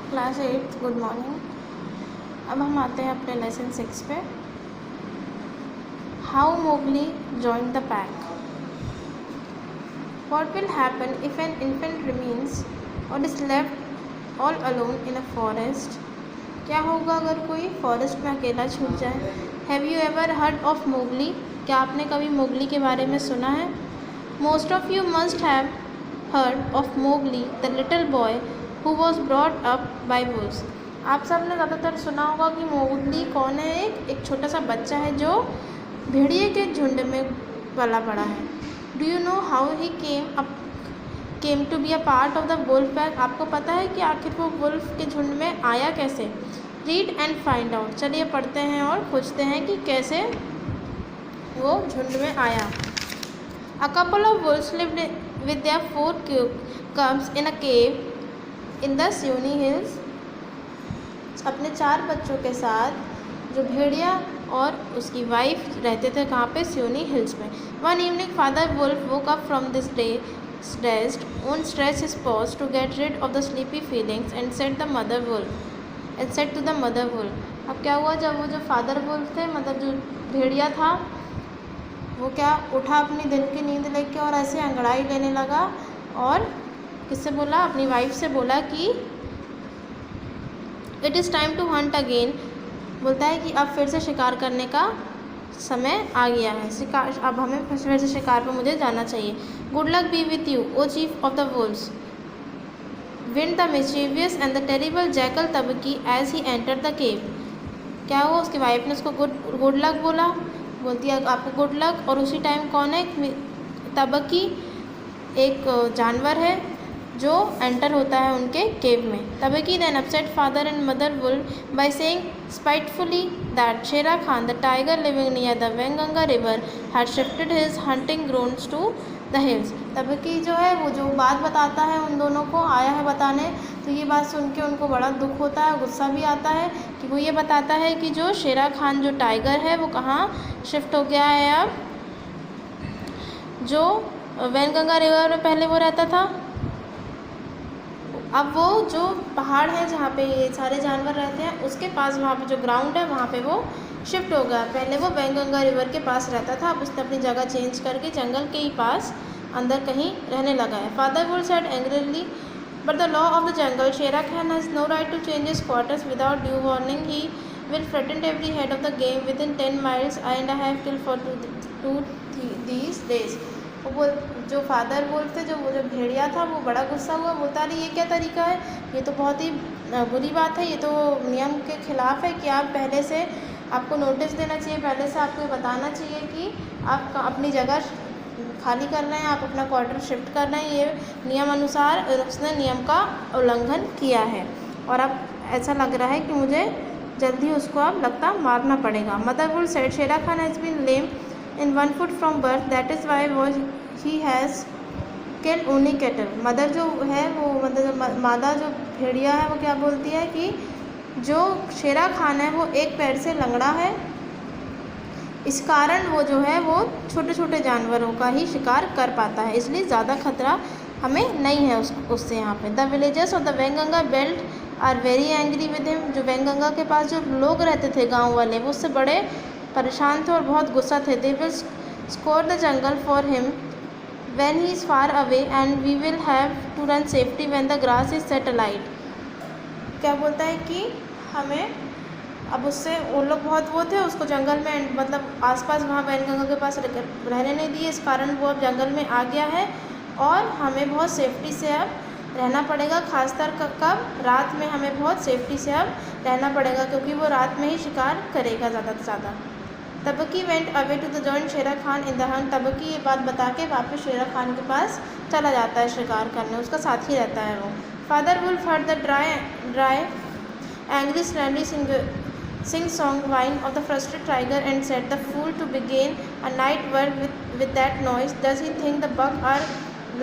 Class 8 good morning. अब हम आते हैं अपने लेसन 6 पे। How Mowgli join the pack. What will happen if an infant remains or is left all alone in a forest? क्या होगा अगर कोई फॉरेस्ट में अकेला छूट जाए? Have you ever heard of Mowgli? क्या आपने कभी मोगली के बारे में सुना है? Most of you must have heard of Mowgli the little boy who was brought up by Wolves. आप सब ने ज़्यादातर सुना होगा कि मोगली कौन है। एक छोटा सा बच्चा है जो भेड़िए के झुंड में पला बड़ा है। Do you know how he came to be a part of the wolf pack. आपको पता है कि आखिर वो वुल्फ के झुंड में आया कैसे? Read and find out. चलिए पढ़ते हैं और खोजते हैं कि कैसे वो झुंड में आया। A couple of Wolves lived with their 4 cubs in a cave in the Seoni hills. अपने 4 बच्चों के साथ जो भेड़िया और उसकी वाइफ रहते थे कहाँ पे? सियोनी हिल्स में। One evening father wolf woke up from this day's rest and stretched his paws to get rid of the sleepy feelings and said to the mother wolf। अब क्या हुआ, जब वो जो फादर वुल्फ थे, मतलब जो भेड़िया था, वो क्या उठा अपनी दिन की नींद लेके और ऐसे अंगड़ाई लेने लगा और किससे बोला? अपनी वाइफ से बोला कि it is time to hunt again. बोलता है कि अब फिर से शिकार करने का समय आ गया है। शिकार, अब हमें फिर से शिकार पर मुझे जाना चाहिए। Good luck be with you O chief of the wolves, when the mischievous and the terrible jackal Tabaqui as he enter the cave. क्या हुआ? उसकी वाइफ ने उसको गुड लक बोला, बोलती है आपको गुड लक। और उसी टाइम कौन है? तबकी एक जानवर है जो एंटर होता है उनके केव में। Tabaqui then upset father and mother wolf by saying spitefully that Shere Khan the tiger living near the Waingunga river had shifted his hunting grounds to the hills. Tabaqui जो है वो जो बात बताता है, उन दोनों को आया है बताने, तो ये बात सुन के उनको बड़ा दुख होता है, गुस्सा भी आता है कि वो ये बताता है कि जो शेरा खान जो टाइगर है वो कहाँ शिफ्ट हो गया है। अब जो वेंगंगा रिवर में पहले वो रहता था, अब वो जो पहाड़ है जहाँ पे ये सारे जानवर रहते हैं उसके पास, वहाँ पे जो ग्राउंड है वहाँ पे वो शिफ्ट हो गया। पहले वो वेंगंगा रिवर के पास रहता था, अब उसने अपनी जगह चेंज करके जंगल के ही पास अंदर कहीं रहने लगा है। Father wolf said angrily but the law of the jungle Shere Khan has no right to change his quarters without due warning. He will threaten every head of the game within 10 miles and I have till for these days। वो जो father wolf थे, जो वो जो भेड़िया था, वो बड़ा गुस्सा हुआ, बोलता रही ये क्या तरीका है, ये तो बहुत ही बुरी बात है, ये तो नियम के खिलाफ़ है कि आप पहले से आपको नोटिस देना चाहिए, पहले से आपको बताना चाहिए कि आप अपनी जगह खाली कर रहे हैं, आप अपना क्वार्टर शिफ्ट कर रहे हैं। ये नियम अनुसार उसने नियम का उल्लंघन किया है और अब ऐसा लग रहा है कि मुझे जल्दी उसको अब लगता मारना पड़ेगा। Mother wolf said Shere Khan has been lame in 1 foot from birth, that is why he has killed only cattle। Mother जो है वो मतलब मादा जो भेड़िया है वो क्या बोलती है कि जो शेरा खान है वो एक पैर से लंगड़ा है, इस कारण वो जो है वो छोटे छोटे जानवरों का ही शिकार कर पाता है, इसलिए ज़्यादा खतरा हमें नहीं है उससे यहाँ पे। The villagers of the Waingunga belt are very angry with him. जो वेंगंगा के पास जो लोग रहते थे गाँव वाले, वो उससे बड़े परेशान थे और बहुत गुस्सा थे। They will scour the jungle for him when he is far away and we will have to run safety when the grass is set alight. क्या बोलता है कि हमें अब उससे वो लोग बहुत वो थे, उसको जंगल में मतलब आसपास वहाँ वैनगंगा के पास रहने नहीं दिए, इस कारण वो अब जंगल में आ गया है और हमें बहुत सेफ्टी से अब रहना पड़ेगा। खासकर कब? रात में हमें बहुत सेफ्टी से अब रहना पड़ेगा क्योंकि वो रात में ही शिकार करेगा ज़्यादा से ज़्यादा। Tabaqui went away to the join Shere Khan in the hunt. Tabaqui ये बात बता के वापस शेरा खान के पास चला जाता है शिकार करने, उसका साथ ही रहता है वो। Father wolf heard the dry angry snarly sing song whine of the frustrated tiger and said the fool to begin a night work with that noise, does he think the buck are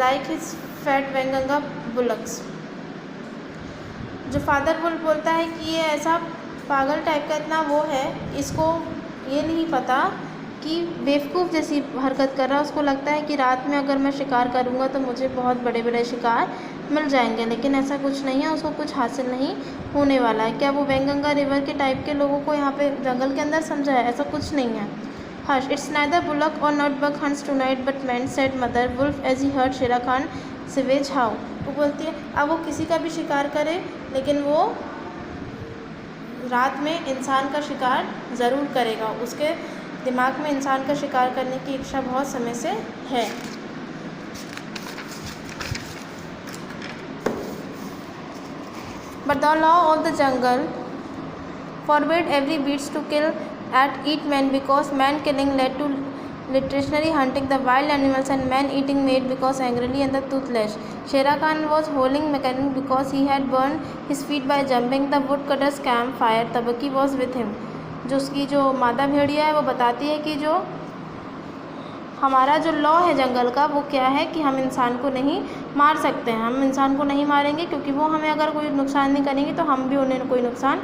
like his fat Wenganga bullocks। जो father wolf बोलता है कि ये ऐसा पागल type का इतना वो है, इसको ये नहीं पता कि बेवकूफ़ जैसी हरकत कर रहा है, उसको लगता है कि रात में अगर मैं शिकार करूँगा तो मुझे बहुत बड़े बड़े शिकार मिल जाएंगे, लेकिन ऐसा कुछ नहीं है, उसको कुछ हासिल नहीं होने वाला है। क्या वो वैनगंगा रिवर के टाइप के लोगों को यहाँ पे जंगल के अंदर समझा है? ऐसा कुछ नहीं है। Hush, it's neither bullock or not buck hunts tonight but man, said mother wolf as he heard Shere Khan savage howl. वो बोलती है अब वो किसी का भी शिकार करे, लेकिन वो रात में इंसान का शिकार ज़रूर करेगा। उसके दिमाग में इंसान का शिकार करने की इच्छा बहुत समय से है। But the law of the jungle forbade every beast to kill and eat men, because man killing led to literally hunting the wild animals and man eating made because angrily and the toothless. Shere Khan was holding mechanic because he had burned his feet by jumping the woodcutter's campfire. Tabaki was with him. जो उसकी जो मादा भेड़िया है वो बताती है कि जो हमारा जो लॉ है जंगल का वो क्या है कि हम इंसान को नहीं मार सकते हैं। हम इंसान को नहीं मारेंगे क्योंकि वो हमें अगर कोई नुकसान नहीं करेंगे तो हम भी उन्हें कोई नुकसान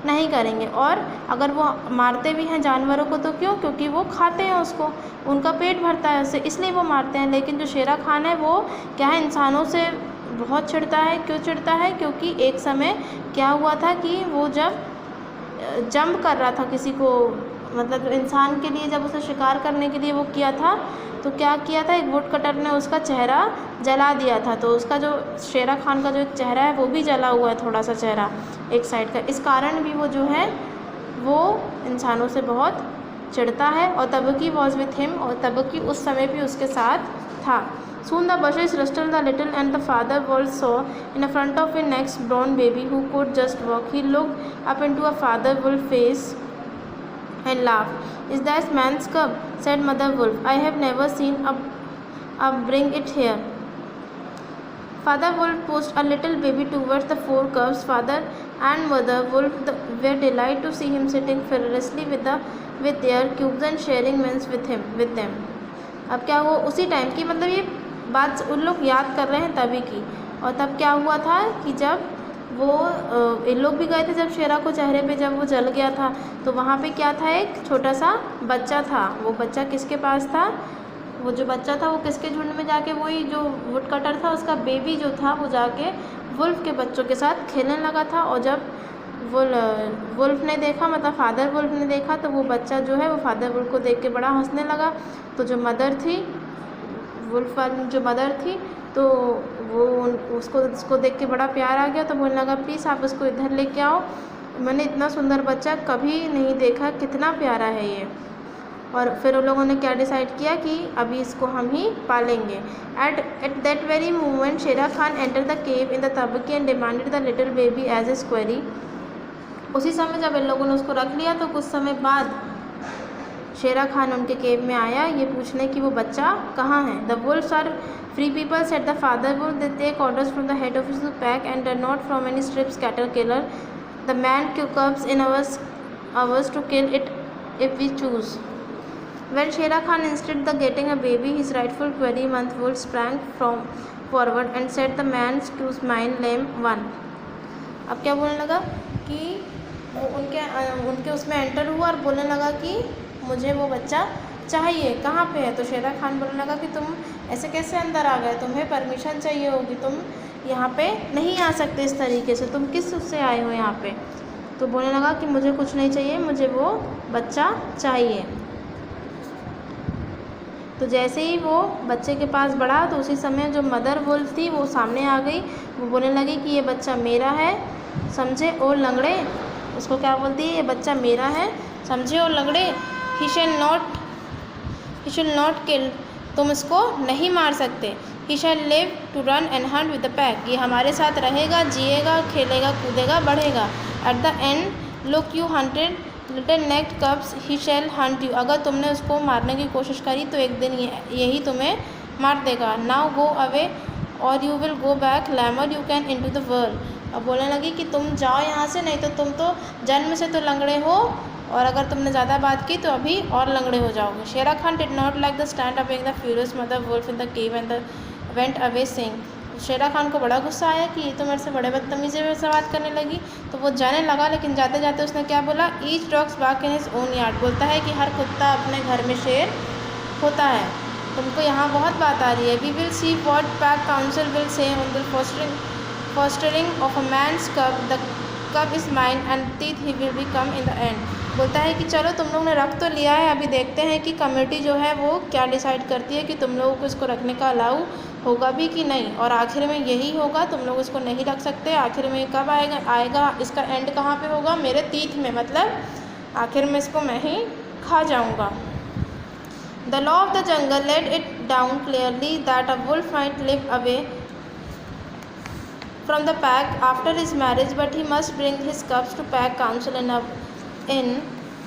नहीं करेंगे। और अगर वो मारते भी हैं जानवरों को तो क्यों? क्योंकि वो खाते हैं उसको, उनका पेट भरता है उससे, इसलिए वो मारते हैं। लेकिन जो शेरा खान है वो क्या है, इंसानों से बहुत चिढ़ता है। क्यों चिढ़ता है? क्योंकि एक समय क्या हुआ था कि वो जब जंप कर रहा था किसी को, मतलब इंसान के लिए, जब उसे शिकार करने के लिए वो किया था तो क्या किया था, एक वुड कटर ने उसका चेहरा जला दिया था। तो उसका जो शेरा खान का जो चेहरा है वो भी जला हुआ है, थोड़ा सा चेहरा एक साइड का। इस कारण भी वो जो है वो इंसानों से बहुत चिढ़ता है। और तबकी वॉज विथ हिम, और तबकी उस समय भी उसके साथ था। Soon the bushes rustled a little and the father wolf saw in front of his next brown baby who could just walk. He looked up into a father wolf face and laughed. Is that man's cub? Said mother wolf. I have never seen a bring it here. Father wolf pushed a little baby towards the four cubs. Father and mother wolf were delighted to see him sitting fearlessly with their cubes and sharing meals with them. अब क्या वो उसी time की, मतलब ये बात उन लोग याद कर रहे हैं तभी की। और तब क्या हुआ था कि जब वो इन लोग भी गए थे, जब शेरा को चेहरे पे जब वो जल गया था तो वहाँ पे क्या था, एक छोटा सा बच्चा था। वो बच्चा किसके पास था? वो जो बच्चा था वो किसके झुंड में जाके, वही जो वुड कटर था उसका बेबी जो था वो जाके वुल्फ के बच्चों के साथ खेलने लगा था। और जब वुल्फ ने देखा, मतलब फादर वुल्फ ने देखा, तो वो बच्चा जो है वो फादर वुल्फ को देख के बड़ा हंसने लगा। तो जो मदर थी, वुल्फ वाली जो मदर थी, तो वो उसको देख के बड़ा प्यार आ गया। तो बोलने लगा प्लीज़ आप उसको इधर लेके आओ, मैंने इतना सुंदर बच्चा कभी नहीं देखा, कितना प्यारा है ये। और फिर उन लोगों ने क्या डिसाइड किया कि अभी इसको हम ही पालेंगे। At that very moment Shere Khan enter the cave in the Tabaqui and demanded the little baby as a quarry. उसी समय जब इन लोगों ने उसको रख लिया तो कुछ समय बाद शेरा खान उनके केव में आया ये पूछने कि वो बच्चा कहाँ है। The wolfs are free people said the father wolf, they take orders from the head of his pack and not from any strips cattle killer. The man cubs in ours to kill it if we choose. When Shere Khan insisted the getting a baby, his rightful query-month wolf sprang forward and said, "The man's choose mine, lame one." अब क्या बोलने लगा कि वो उनके उसमें enter हुआ और बोलने लगा कि मुझे वो बच्चा चाहिए, कहाँ पे है? तो शेरा खान बोलने लगा कि तुम ऐसे कैसे अंदर आ गए, तुम्हें परमिशन चाहिए होगी, तुम यहाँ पे नहीं आ सकते इस तरीके से, तुम किस उससे आए हो यहाँ पे? तो बोलने लगा कि मुझे कुछ नहीं चाहिए, मुझे वो बच्चा चाहिए। तो जैसे ही वो बच्चे के पास बढ़ा तो उसी समय जो मदर वुल्फ थी वो सामने आ गई। वो बोलने लगी कि ये बच्चा मेरा है, समझे ओ लंगड़े। उसको क्या बोलती है? ये बच्चा मेरा है, समझे ओ लंगड़े। ही शैल नॉट किल, तुम इसको नहीं मार सकते। He shall live to run and hunt with the pack, ये हमारे साथ रहेगा, जिएगा, खेलेगा, कूदेगा, बढ़ेगा। At the end look you hunted little naked cubs, he shall hunt you, अगर तुमने उसको मारने की कोशिश करी तो एक दिन यही तुम्हें मार देगा। Now go away or you will go back lamer you can into the world. अब बोलने लगी कि तुम जाओ यहाँ से, नहीं तो तुम तो जन्म से तो लंगड़े हो और अगर तुमने ज़्यादा बात की तो अभी और लंगड़े हो जाओगे। Shere Khan did not like the stand up the furious mother wolf in the cave and the went away sing. Shere Khan को बड़ा गुस्सा आया कि ये तो मेरे से बड़े बदतमीज़ी से बात करने लगी, तो वो जाने लगा। लेकिन जाते जाते उसने क्या बोला? Each dogs bark in his own yard, बोलता है कि हर कुत्ता अपने घर में शेर होता है। तुमको यहाँ बहुत बात आ रही है। We will see what pack council will say on the fostering of a man's cub, the cub is mind and teeth he will be come in the end. बोलता है कि चलो तुम लोग ने रख तो लिया है, अभी देखते हैं कि कमेटी जो है वो क्या डिसाइड करती है कि तुम लोगों को इसको रखने का अलाउ होगा भी कि नहीं, और आखिर में यही होगा, तुम लोग इसको नहीं रख सकते। आखिर में कब आएगा इसका एंड कहाँ पे होगा? मेरे टीथ में, मतलब आखिर में इसको मैं ही खा जाऊँगा। The law of the jungle let it down clearly that a wolf might live away from the pack after his marriage, but he must bring his cubs to pack council in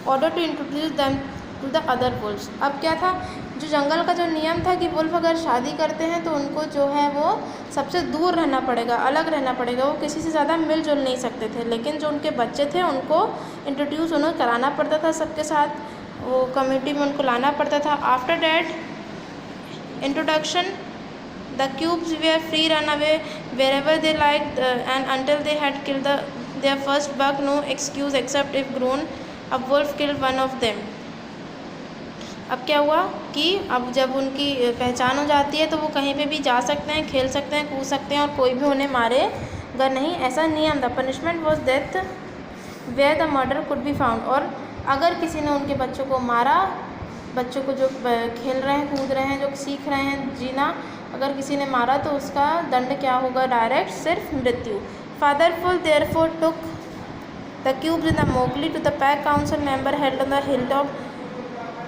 order to introduce them to the other wolves। अब क्या था, जो जंगल का जो नियम था कि wolf अगर शादी करते हैं तो उनको जो है वो सबसे दूर रहना पड़ेगा, अलग रहना पड़ेगा, वो किसी से ज़्यादा मिलजुल नहीं सकते थे। लेकिन जो उनके बच्चे थे उनको इंट्रोड्यूस उन्हें कराना पड़ता था सबके साथ, वो कम्युनिटी में उनको लाना पड़ता था। After that introduction the cubes were free run away wherever they liked and until they had killed their first buck, no excuse except if grown a wolf killed one of them। अब क्या हुआ कि अब जब उनकी पहचान हो जाती है तो वो कहीं पे भी जा सकते हैं, खेल सकते हैं, कूद सकते हैं और कोई भी उन्हें मारेगा नहीं, ऐसा नियम था। Punishment was death where the murder could be found. और अगर किसी ने उनके बच्चों को मारा, बच्चों को जो खेल रहे हैं, कूद रहे हैं, जो सीख रहे हैं जीना, अगर किसी ने मारा तो उसका दंड क्या होगा? डायरेक्ट सिर्फ मृत्यु। Father wolf therefore took the cubs in the Mowgli to the pack council member held on the hill top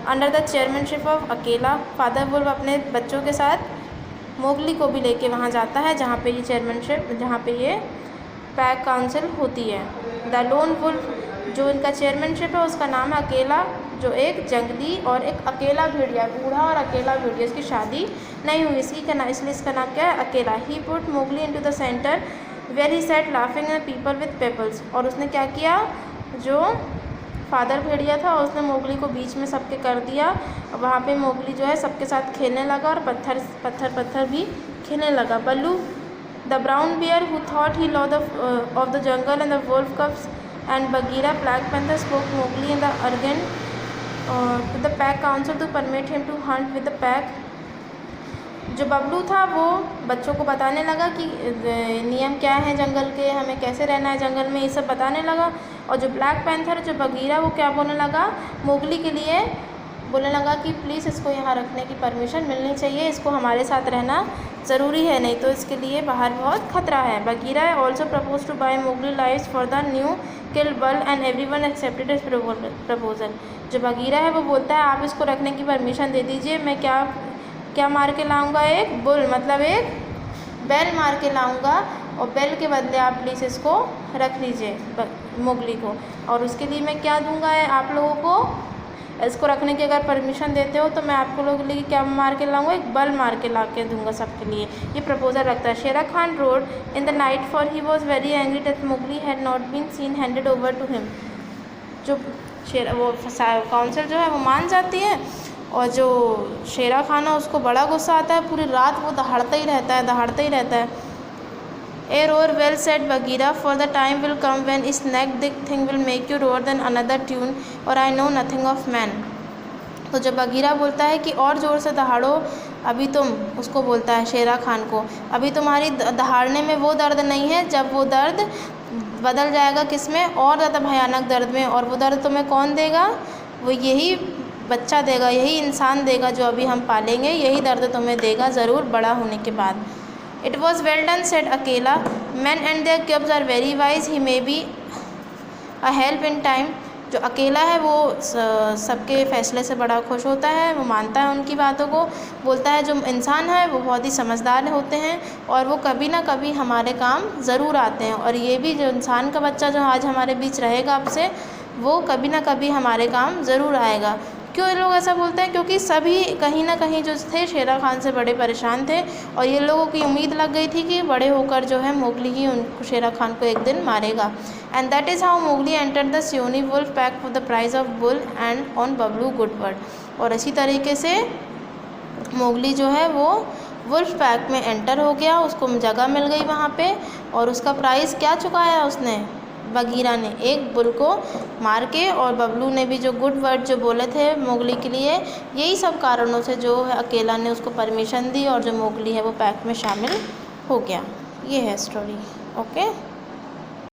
under the chairmanship of Akela. Father wolf अपने बच्चों के साथ मोगली को भी लेके वहाँ जाता है जहाँ पे ये चेयरमैनशिप, जहाँ पे ये पैक काउंसिल होती है। द लोन वुल्फ, जो इनका चेयरमैनशिप है उसका नाम है अकेला, जो एक जंगली और एक अकेला भेड़िया, बूढ़ा और अकेला भेड़िया, इसकी शादी नहीं हुई, इसलिए इसका नाम क्या है? Akela. He put Mowgli into the centre where he sat laughing at people with pebbles. और उसने क्या किया, जो फादर भेड़िया था उसने मोगली को बीच में सबके कर दिया, वहाँ पे मोगली जो है सबके साथ खेलने लगा और पत्थर भी खेलने लगा। Baloo the brown bear who taught he law of the jungle and the wolf cubs and Bagheera black panther spoke Mowgli and the urging to the pack council to permit him to hunt with the pack. जो बबलू था वो बच्चों को बताने लगा कि नियम क्या है जंगल के, हमें कैसे रहना है जंगल में, ये सब बताने लगा। और जो ब्लैक पैंथर, जो बगीरा, वो क्या बोलने लगा? मोगली के लिए बोलने लगा कि प्लीज़ इसको यहाँ रखने की परमिशन मिलनी चाहिए, इसको हमारे साथ रहना ज़रूरी है, नहीं तो इसके लिए बाहर बहुत खतरा है। Bagheera also propose to buy Mowgli lives for the new kill bull and everyone accepted his proposal. जो बगीरा है वो बोलता है आप इसको रखने की परमिशन दे दीजिए, मैं क्या मार के लाऊंगा? एक बुल, मतलब एक बैल मार के लाऊंगा, और बैल के बदले आप प्लीज़ इसको रख लीजिए मोगली को, और उसके लिए मैं क्या दूंगा आप लोगों को? इसको रखने की अगर परमिशन देते हो तो मैं आप लोगों के लिए क्या मार के लाऊंगा? एक बल मार के ला के दूँगा सबके लिए। ये प्रपोजल रखता है। Shere Khan roared in the night for he was very angry that Mowgli had not been seen handed over to him. जो वो काउंसिल जो है वो मान जाती है, और जो शेरा खान है उसको बड़ा गुस्सा आता है, पूरी रात वो दहाड़ता ही रहता है। A roar well said Bagheera for the time will come when this naked thing will make you roar then another tune और I know nothing of man. तो जब बगीरा बोलता है कि और ज़ोर से दहाड़ो, अभी तुम, उसको बोलता है शेरा खान को, अभी तुम्हारी दहाड़ने में वो दर्द नहीं है, जब वो दर्द बदल जाएगा किस में? और ज़्यादा भयानक दर्द में। और वो दर्द तुम्हें कौन देगा? वो यही बच्चा देगा, यही इंसान देगा जो अभी हम पालेंगे, यही दर्द तुम्हें देगा ज़रूर बड़ा होने के बाद। It was well done said Akela, man and their cubs are very wise, he may be a help in time. जो अकेला है वो सबके फैसले से बड़ा खुश होता है, वो मानता है उनकी बातों को, बोलता है जो इंसान है वो बहुत ही समझदार होते हैं और वो कभी ना कभी हमारे काम ज़रूर आते हैं, और ये भी जो इंसान का बच्चा जो आज हमारे बीच रहेगा अब से, वो कभी ना कभी हमारे काम ज़रूर आएगा। क्यों ये लोग ऐसा बोलते हैं? क्योंकि सभी कहीं ना कहीं जो थे शेरा खान से बड़े परेशान थे, और ये लोगों की उम्मीद लग गई थी कि बड़े होकर जो है मोगली ही उनको, शेरा खान को एक दिन मारेगा। And that is how Mowgli enter the Seeonee wolf pack for the price of bull and on Bablu good word. और इसी तरीके से मोगली जो है वो वुल्फ पैक में एंटर हो गया, उसको जगह मिल गई वहाँ पे, और उसका प्राइज़ क्या चुकाया उसने? बगीरा ने एक बुल को मार के, और बबलू ने भी जो गुड वर्ड जो बोले थे मोगली के लिए, यही सब कारणों से जो है अकेला ने उसको परमिशन दी और जो मोगली है वो पैक में शामिल हो गया। ये है स्टोरी। ओके।